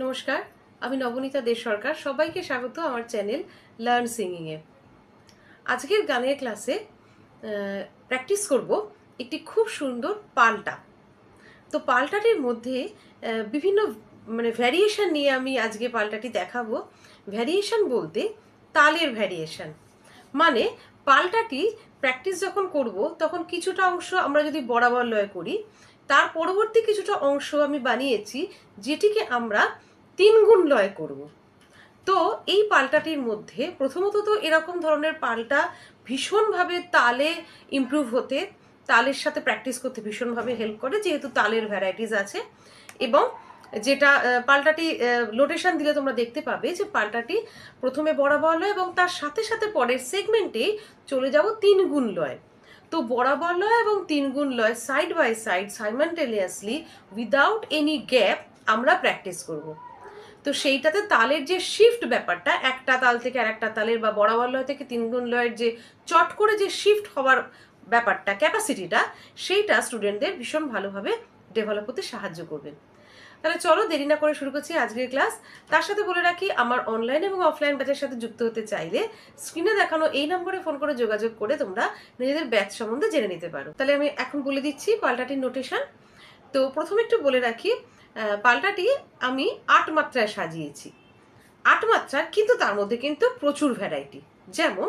নমস্কার, আমি নবনীতা দে সরকার। সবাইকে স্বাগত আমার চ্যানেল লার্ন সিঙ্গিং এ। আজকের গানের ক্লাসে প্র্যাকটিস করব একটি খুব সুন্দর পাল্টা। তো পাল্টাটির মধ্যে বিভিন্ন ভ্যারিয়েশন নিয়ে আমি আজকে পাল্টাটি দেখাবো। ভ্যারিয়েশন বলতে তালের ভ্যারিয়েশন, মানে পাল্টাটি প্র্যাকটিস যখন করব তখন কিছুটা অংশ আমরা যদি বরাবর লয় করি, তার পরবর্তী কিছুটা অংশ আমি বানিয়েছি যেটিকে আমরা 3 গুণ লয় করব। তো এই পাল্টাটির মধ্যে প্রথমত তো এরকম ধরনের পাল্টা ভীষণভাবে তালে ইমপ্রুভ হতে, তালের সাথে প্র্যাকটিস করতে ভীষণভাবে হেল্প করে, যেহেতু তালের ভ্যারাইটিস আছে। এবং যেটা পাল্টাটি লোটেশন দিলে তোমরা দেখতে পাবে যে পাল্টাটি প্রথমে বরাবর লয় এবং তার সাথে সাথে পরের সেগমেন্টে চলে যাব 3 গুণ লয়। তো বরাবর লয় এবং 3 গুণ লয় side by side simultaneously without any gap আমরা প্র্যাকটিস করব। তো সেইটাতে তালের যে শিফট ব্যাপারটা, একটা তাল থেকে আরেকটা তালের বা বরাবর লয় থেকে 3 গুণ লয়ের যে চট করে যে শিফট হওয়ার ব্যাপারটা, ক্যাপাসিটিটা, সেইটা স্টুডেন্টদের ভীষণ ভালোভাবে ডেভেলপ হতে সাহায্য করবে। তাহলে চলো দেরি না করে শুরু করছি আজকের ক্লাস। তার সাথে বলে রাখি, আমার অনলাইন এবং অফলাইন ব্যাচের সাথে যুক্ত হতে চাইলে স্ক্রিনে দেখানো এই নম্বরে ফোন করে যোগাযোগ করে তোমরা নিজেদের ব্যাচ সম্বন্ধে জেনে নিতে পারো। তাহলে আমি এখন বলে দিচ্ছি পাল্টাটির নোটেশন। তো প্রথমে একটু বলে রাখি, পাল্টাটি আমি 8 মাত্রায় সাজিয়েছি। 8 মাত্রা, কিন্তু তার মধ্যে কিন্তু প্রচুর ভ্যারাইটি। যেমন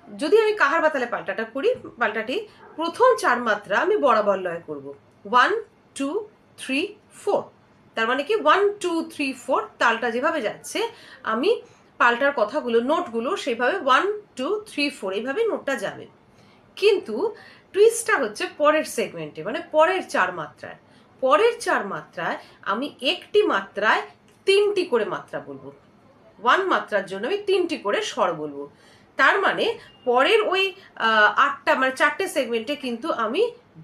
যদি আমি কাহার বাতালে পাল্টাটা করি, পাল্টাটি প্রথম 4 মাত্রা আমি বরাবর লয় করব, 1 2 3 4। তার মানে কি 1 2 3 4 তালটা যেভাবে যাচ্ছে আমি পাল্টার কথাগুলো, নোটগুলো সেইভাবে 1 2 3 4 এইভাবে নোটটা যাবে। কিন্তু টুইস্টটা হচ্ছে পরের সেগমেন্টে, মানে পরের 4 মাত্রায়। পরের 4 মাত্রায় আমি একটি মাত্রায় 3টি করে মাত্রা বলবো। 1 মাত্রার জন্য আমি 3টি করে স্বর বলবো। তার মানে পরের ওই 8টা, মানে 4টে সেগমেন্টে কিন্তু আমি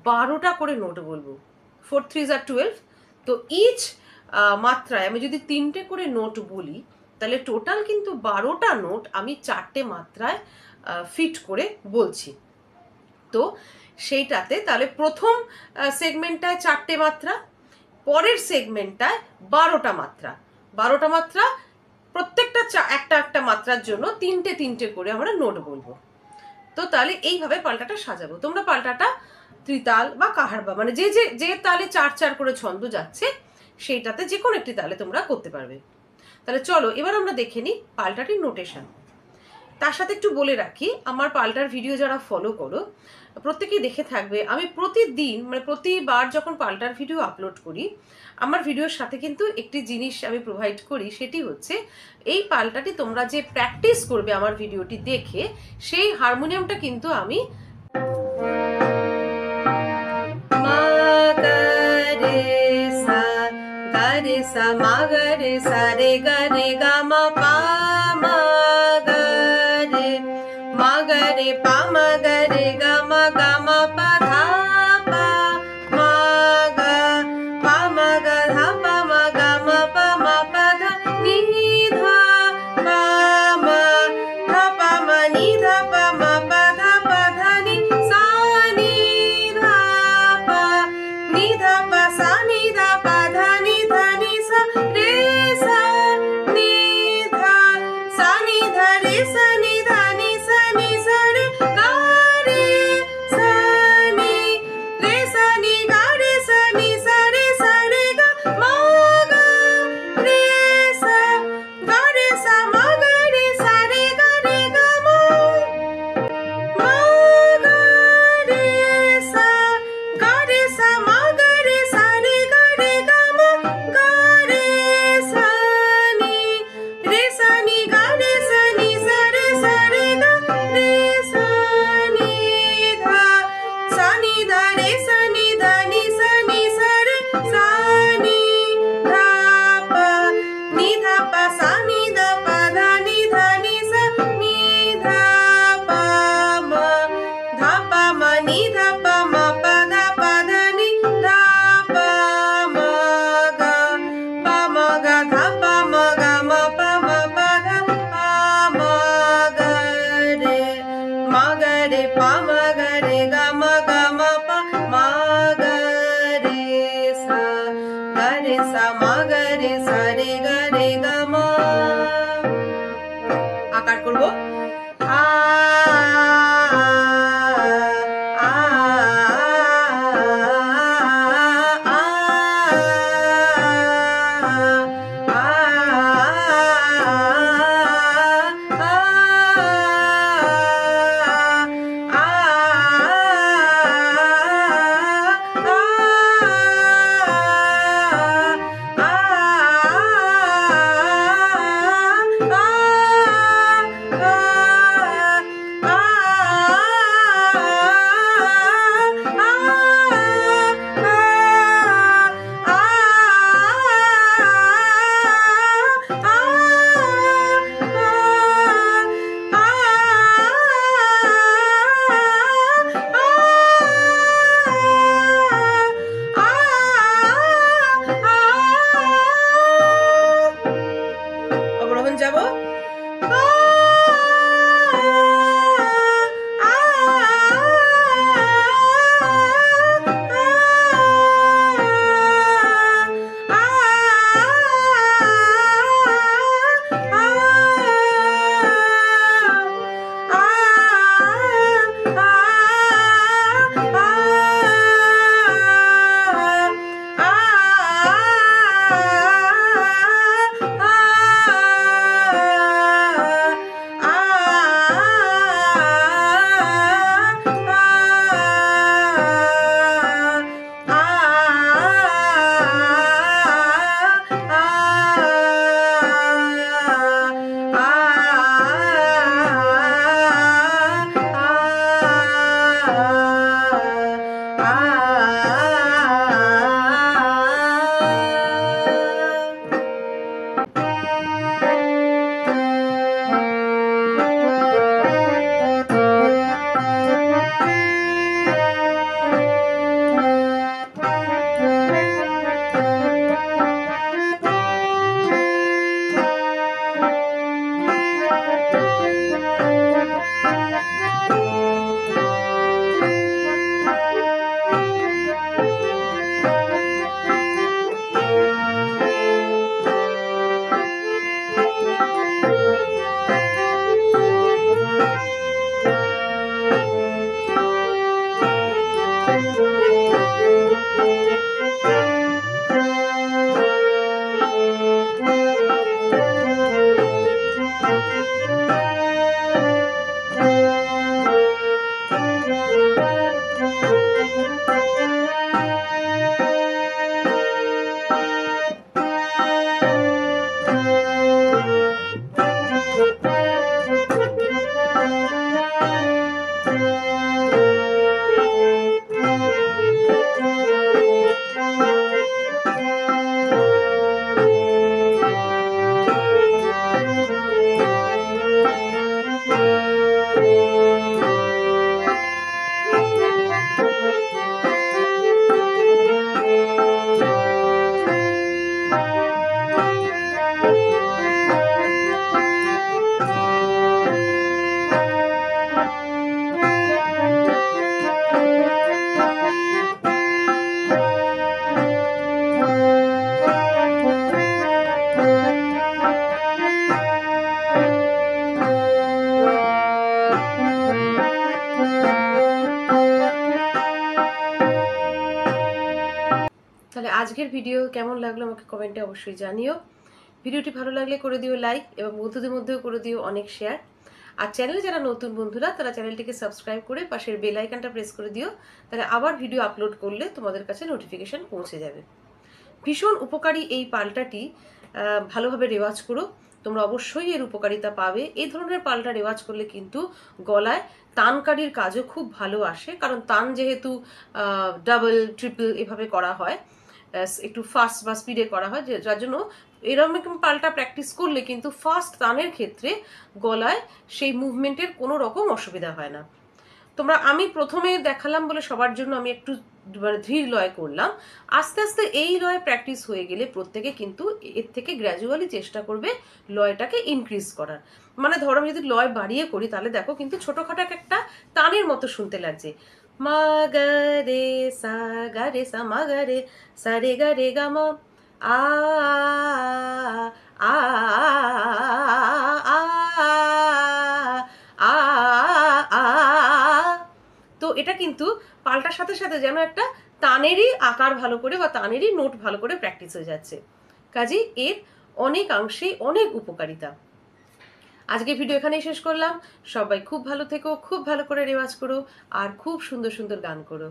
12টা করে নোট বলবো। 4 3 are 12। তো ইচ মাত্রায় আমি যদি 3টে করে নোট বলি, তাহলে টোটাল কিন্তু 12টা নোট আমি 4টে মাত্রায় ফিট করে বলছি। তো সেইটাতে তাহলে প্রথম সেগমেন্টটায় 4টে মাত্রা, পরের সেগমেন্টটায় 12টা মাত্রা। 12টা মাত্রা, প্রত্যেকটা একটা একটা মাত্রার জন্য 3টে 3টে করে আমরা নোট বলবো। তো তাহলে এইভাবে পাল্টাটা সাজাবো। তোমরা পাল্টাটা ত্রিতাল বা কাহারবা, মানে যে যে যে তালে 4 4 করে ছন্দ যাচ্ছে সেইটাতে যে কোনো একটি তালে তোমরা করতে পারবে। তাহলে চলো এবার আমরা দেখে নিই পাল্টাটির নোটেশন। তার সাথে একটু বলে রাখি, আমার পাল্টার ভিডিও যারা ফলো করো প্রত্যেকেই দেখে থাকবে, আমি প্রতিদিন, মানে প্রতিবার যখন পাল্টার ভিডিও আপলোড করি, আমার ভিডিওর সাথে কিন্তু একটি জিনিস আমি প্রোভাইড করি। সেটি হচ্ছে এই পাল্টাটি তোমরা যে প্র্যাকটিস করবে আমার ভিডিওটি দেখে, সেই হারমোনিয়ামটা কিন্তু আমি মা গা রে সা গা রে সা মা গা রে সা রে গা মা পা মা গা রে মা গা রে পা মা গা রে গা মা পা ধা পা মা গা পা মা গা ধা পা মা গা মা পা ধা নি ধা পা মা ধা পা মা নি ধা পা মা পা ধা নি সা নি ধা পা নি ধা পা সা নি ধা পা ধা নি সা রে সা নি ধা সা নি ধা রে সা নি ধা নি সা রে গা রে সা নি গা রে সা রে গা মা গা রে সা মা গা রে সা রে গা মা গা রে সা মা গা রে সা রে গা মা গা রে সা নি গা রে সা রে গা রে সা নি ধা রে সা নি ধা নি সা রে সা নি ধা পা সা নি ধা পা ধা নি সা নি ধা পা মা নি ধা পা মা পা ধা নি ধা পা মা গা ধা পা মা গা মা পা ধা পা মা গা রে পা মা গা রে গা মা পা মা গা রে সা মা গা রে সা রে আজকের ভিডিও কেমন লাগলো আমাকে কমেন্টে অবশ্যই জানিও। ভিডিওটি ভালো লাগলে করে দিও লাইক, এবং বন্ধুদের মধ্যেও করে দিও অনেক শেয়ার। আর চ্যানেলে যারা নতুন বন্ধুরা তারা চ্যানেলটিকে সাবস্ক্রাইব করে পাশের বেল আইকনটা প্রেস করে দিও, তাহলে আবার ভিডিও আপলোড করলে তোমাদের কাছে নোটিফিকেশন পৌঁছে যাবে। ভীষণ উপকারী এই পাল্টাটি, ভালোভাবে রেওয়াজ করো, তোমরা অবশ্যই এর উপকারিতা পাবে। এই ধরনের পাল্টা রেওয়াজ করলে কিন্তু গলায় তানকারির কাজও খুব ভালো আসে, কারণ তান যেহেতু ডাবল ট্রিপল এভাবে করা হয়, একটু ফাস্ট বা স্পিডে করা হয়, যার জন্য এরকম পাল্টা প্র্যাকটিস করলে কিন্তু ফাস্ট তানের ক্ষেত্রে গলায় সেই মুভমেন্টের কোনো রকম অসুবিধা হয় না। আমি প্রথমে দেখালাম বলে সবার জন্য আমি একটু ধীর লয় করলাম। আস্তে আস্তে এই লয় প্র্যাকটিস হয়ে গেলে প্রত্যেকে কিন্তু এর থেকে গ্র্যাজুয়ালি চেষ্টা করবে লয়টাকে ইনক্রিজ করার। ধরো আমি যদি লয় বাড়িয়ে করি তাহলে দেখো কিন্তু ছোটখাটো একটা টানের মতো শুনতে লাগছে। মা গা রে সা গা রে সা মা গা রে সা রে গা রে গা মা আ আ আ আ। তো এটা কিন্তু পাল্টার সাথে সাথে যেন একটা তানেরই আকার ভালো করে বা তানেরই নোট ভালো করে প্র্যাকটিস হয়ে যাচ্ছে। কাজেই এর অনেকাংশেই অনেক উপকারিতা। আজকে ভিডিও এখানেই শেষ করলাম। সবাই খুব ভালো থেকো, খুব ভালো করে রেওয়াজ করো, আর খুব সুন্দর সুন্দর গান করো।